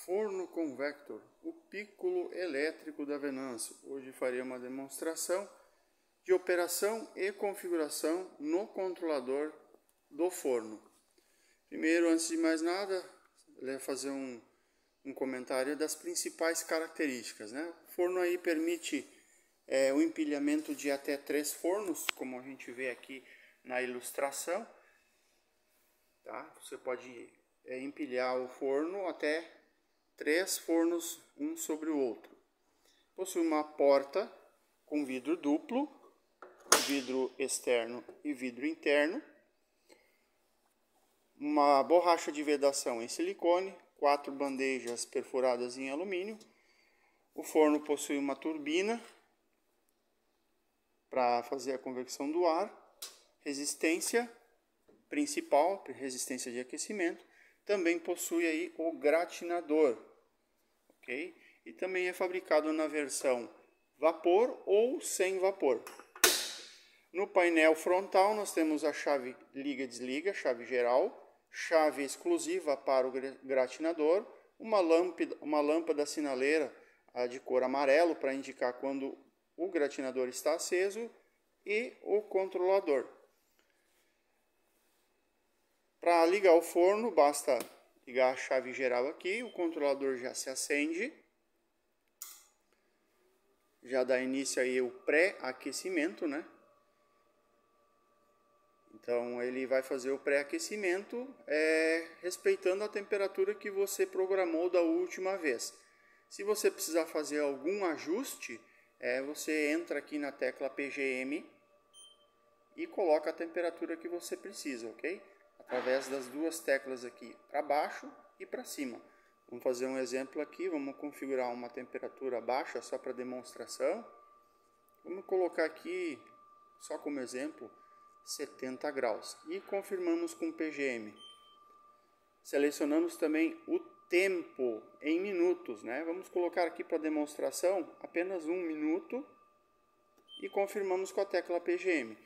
Forno convector, o pícolo elétrico da Venâncio. Hoje farei uma demonstração de operação e configuração no controlador do forno. Primeiro, antes de mais nada, eu vou fazer um comentário das principais características, né? O forno aí permite o empilhamento de até 3 fornos, como a gente vê aqui na ilustração. Tá? Você pode empilhar o forno até 3 fornos um sobre o outro. Possui uma porta com vidro duplo, vidro externo e vidro interno, uma borracha de vedação em silicone, 4 bandejas perfuradas em alumínio. O forno possui uma turbina para fazer a convecção do ar, resistência principal, resistência de aquecimento. Também possui aí o gratinador, ok? E também é fabricado na versão vapor ou sem vapor. No painel frontal nós temos a chave liga-desliga, chave geral, chave exclusiva para o gratinador, uma lâmpada sinaleira de cor amarelo para indicar quando o gratinador está aceso e o controlador. Para ligar o forno, basta ligar a chave geral aqui, o controlador já se acende. Já dá início aí o pré-aquecimento, né? Então ele vai fazer o pré-aquecimento respeitando a temperatura que você programou da última vez. Se você precisar fazer algum ajuste, você entra aqui na tecla PGM e coloca a temperatura que você precisa, ok? Através das duas teclas aqui, para baixo e para cima. Vamos fazer um exemplo aqui, vamos configurar uma temperatura baixa só para demonstração. Vamos colocar aqui, só como exemplo, 70 graus. E confirmamos com PGM. Selecionamos também o tempo em minutos, né? Vamos colocar aqui para demonstração apenas 1 minuto e confirmamos com a tecla PGM.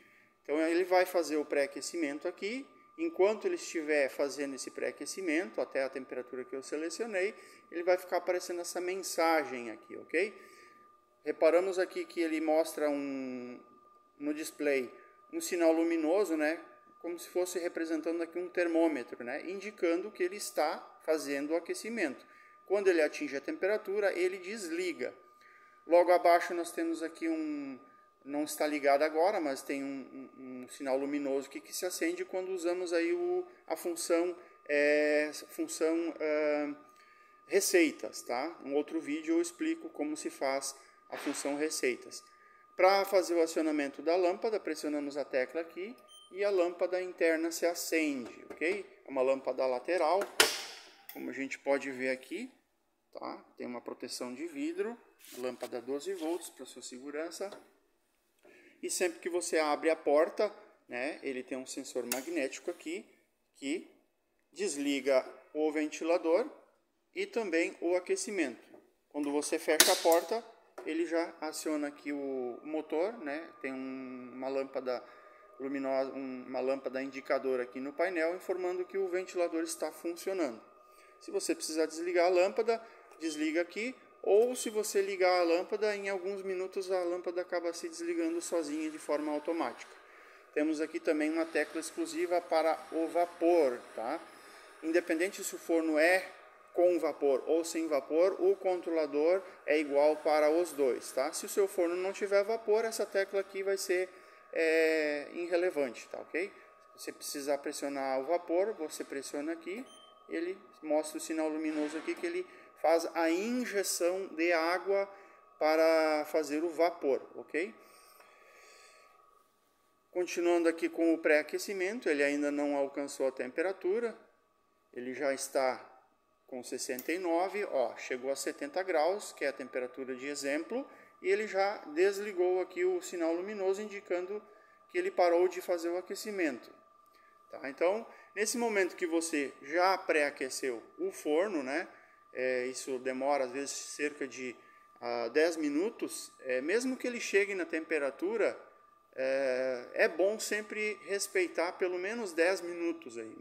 Então ele vai fazer o pré-aquecimento aqui. Enquanto ele estiver fazendo esse pré-aquecimento, até a temperatura que eu selecionei, ele vai ficar aparecendo essa mensagem aqui, ok? Reparamos aqui que ele mostra no display um sinal luminoso, né? Como se fosse representando aqui um termômetro, né? Indicando que ele está fazendo o aquecimento. Quando ele atinge a temperatura, ele desliga. Logo abaixo nós temos aqui não está ligado agora, mas tem um sinal luminoso que se acende quando usamos aí a função receitas, tá? Um outro vídeo eu explico como se faz a função receitas. Para fazer o acionamento da lâmpada, pressionamos a tecla aqui e a lâmpada interna se acende, ok? É uma lâmpada lateral, como a gente pode ver aqui, tá? Tem uma proteção de vidro, lâmpada 12 volts para sua segurança. E sempre que você abre a porta, né, ele tem um sensor magnético aqui que desliga o ventilador e também o aquecimento. Quando você fecha a porta, ele já aciona aqui o motor, né? Tem uma lâmpada luminosa, uma lâmpada indicadora aqui no painel informando que o ventilador está funcionando. Se você precisar desligar a lâmpada, desliga aqui. Ou se você ligar a lâmpada, em alguns minutos a lâmpada acaba se desligando sozinha de forma automática. Temos aqui também uma tecla exclusiva para o vapor, tá? Independente se o forno é com vapor ou sem vapor, o controlador é igual para os dois, tá? Se o seu forno não tiver vapor, essa tecla aqui vai ser irrelevante, tá, ok? Se você precisar pressionar o vapor, você pressiona aqui, ele mostra o sinal luminoso aqui que ele faz a injeção de água para fazer o vapor, ok? Continuando aqui com o pré-aquecimento, ele ainda não alcançou a temperatura, ele já está com 69, ó, chegou a 70 graus, que é a temperatura de exemplo, e ele já desligou aqui o sinal luminoso, indicando que ele parou de fazer o aquecimento. Tá? Então, nesse momento que você já pré-aqueceu o forno, né? Isso demora às vezes cerca de 10 minutos, mesmo que ele chegue na temperatura, é bom sempre respeitar pelo menos 10 minutos aí.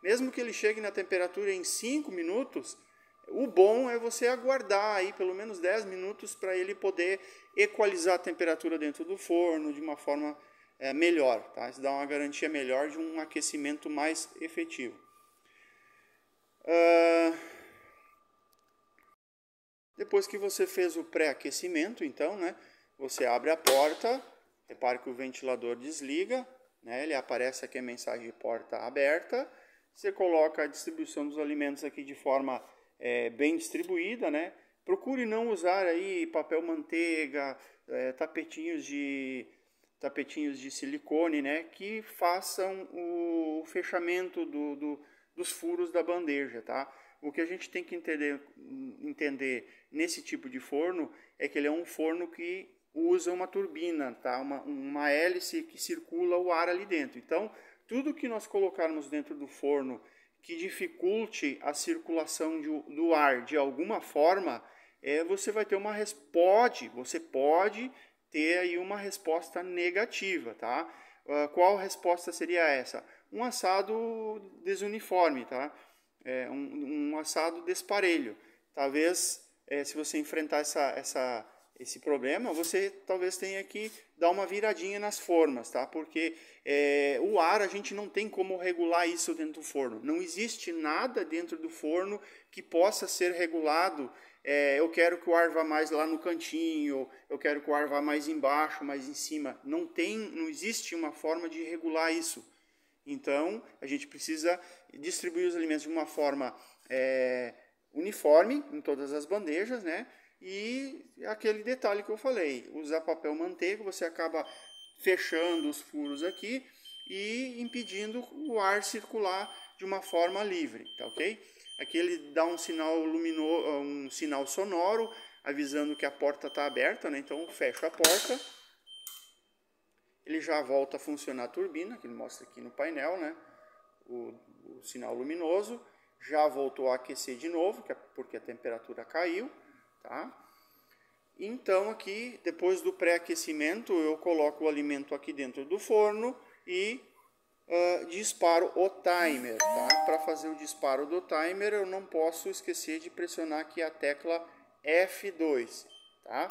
Mesmo que ele chegue na temperatura em 5 minutos, O bom é você aguardar aí pelo menos 10 minutos para ele poder equalizar a temperatura dentro do forno de uma forma melhor, tá? Isso dá uma garantia melhor de um aquecimento mais efetivo. Depois que você fez o pré-aquecimento, então, né, você abre a porta, repare que o ventilador desliga, né, ele aparece aqui a mensagem de porta aberta, você coloca a distribuição dos alimentos aqui de forma bem distribuída, né, procure não usar aí papel manteiga, tapetinhos de silicone, né, que façam o fechamento dos furos da bandeja, tá? O que a gente tem que entender nesse tipo de forno é que ele é um forno que usa uma turbina, tá? Uma hélice que circula o ar ali dentro. Então, tudo que nós colocarmos dentro do forno que dificulte a circulação do ar de alguma forma, você vai ter você pode ter aí uma resposta negativa, tá? Qual resposta seria essa? Um assado desuniforme, tá? Um assado desparelho. Talvez, se você enfrentar esse problema, você talvez tenha que dar uma viradinha nas formas, tá? Porque o ar, a gente não tem como regular isso dentro do forno. Não existe nada dentro do forno que possa ser regulado. Eu quero que o ar vá mais lá no cantinho, eu quero que o ar vá mais embaixo, mais em cima. Não existe uma forma de regular isso. Então, a gente precisa distribuir os alimentos de uma forma uniforme em todas as bandejas, né? E aquele detalhe que eu falei, usar papel manteiga, você acaba fechando os furos aqui e impedindo o ar circular de uma forma livre, tá ok? Aqui ele dá um sinal luminoso, um sinal sonoro, avisando que a porta está aberta, né? Então, fecho a porta. Ele já volta a funcionar a turbina, que ele mostra aqui no painel, né? O sinal luminoso. Já voltou a aquecer de novo, porque a temperatura caiu, tá? Então aqui, depois do pré-aquecimento, eu coloco o alimento aqui dentro do forno e disparo o timer, tá? Para fazer o disparo do timer, eu não posso esquecer de pressionar aqui a tecla F2, tá?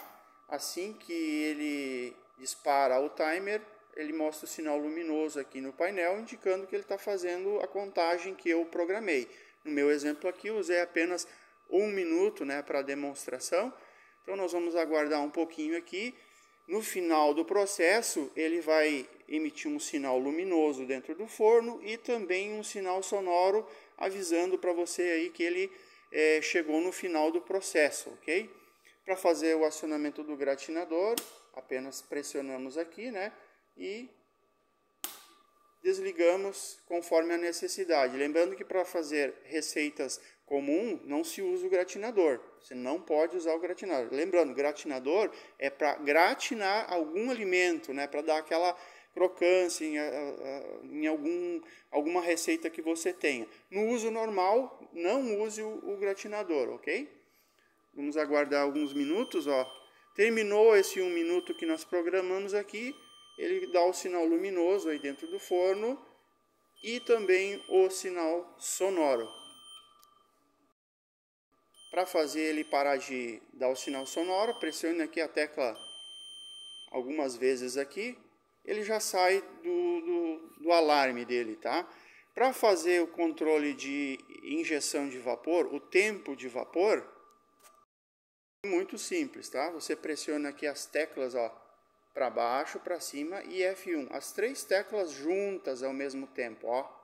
Assim que ele dispara o timer, ele mostra o sinal luminoso aqui no painel, indicando que ele está fazendo a contagem que eu programei. No meu exemplo aqui, eu usei apenas 1 minuto, né, para demonstração. Então, nós vamos aguardar um pouquinho aqui. No final do processo, ele vai emitir um sinal luminoso dentro do forno e também um sinal sonoro avisando para você aí que ele chegou no final do processo, ok? Para fazer o acionamento do gratinador, apenas pressionamos aqui, né? E desligamos conforme a necessidade. Lembrando que para fazer receitas comuns não se usa o gratinador. Você não pode usar o gratinador. Lembrando, gratinador é para gratinar algum alimento, né? Para dar aquela crocância em alguma receita que você tenha. No uso normal, não use o gratinador, ok? Vamos aguardar alguns minutos, ó. Terminou esse 1 minuto que nós programamos aqui. Ele dá o sinal luminoso aí dentro do forno e também o sinal sonoro. Para fazer ele parar de dar o sinal sonoro, pressione aqui a tecla algumas vezes aqui, ele já sai do alarme dele, tá? Para fazer o controle de injeção de vapor, o tempo de vapor, é muito simples, tá? Você pressiona aqui as teclas, ó, para baixo, para cima e F1. As 3 teclas juntas ao mesmo tempo, ó.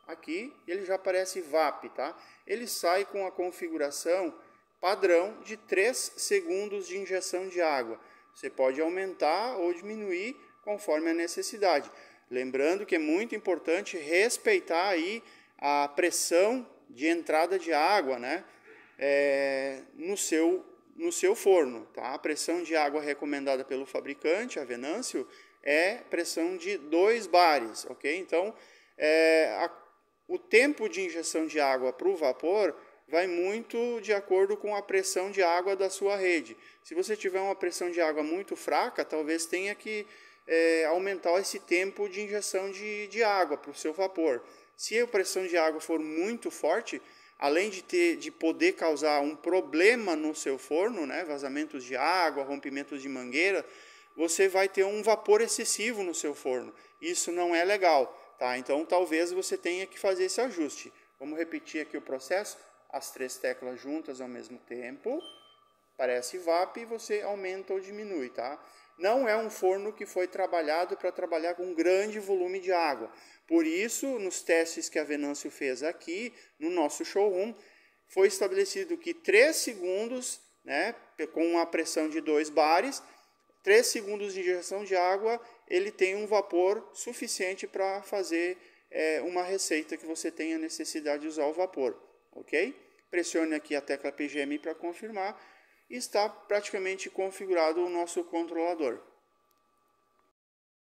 Aqui ele já aparece VAP, tá? Ele sai com a configuração padrão de 3 segundos de injeção de água. Você pode aumentar ou diminuir conforme a necessidade. Lembrando que é muito importante respeitar aí a pressão de entrada de água, né? No seu forno, tá? A pressão de água recomendada pelo fabricante, a Venâncio, é pressão de 2 bares, ok? Então, o tempo de injeção de água para o vapor vai muito de acordo com a pressão de água da sua rede. Se você tiver uma pressão de água muito fraca, talvez tenha que aumentar esse tempo de injeção de água para o seu vapor. Se a pressão de água for muito forte, além de poder causar um problema no seu forno, né, vazamentos de água, rompimentos de mangueira, você vai ter um vapor excessivo no seu forno. Isso não é legal, tá? Então talvez você tenha que fazer esse ajuste. Vamos repetir aqui o processo. As 3 teclas juntas ao mesmo tempo. Aparece VAP e você aumenta ou diminui, tá? Não é um forno que foi trabalhado para trabalhar com grande volume de água. Por isso, nos testes que a Venâncio fez aqui, no nosso showroom, foi estabelecido que 3 segundos, né, com a pressão de 2 bares, 3 segundos de injeção de água, ele tem um vapor suficiente para fazer uma receita que você tenha necessidade de usar o vapor, ok? Pressione aqui a tecla PGM para confirmar e está praticamente configurado o nosso controlador.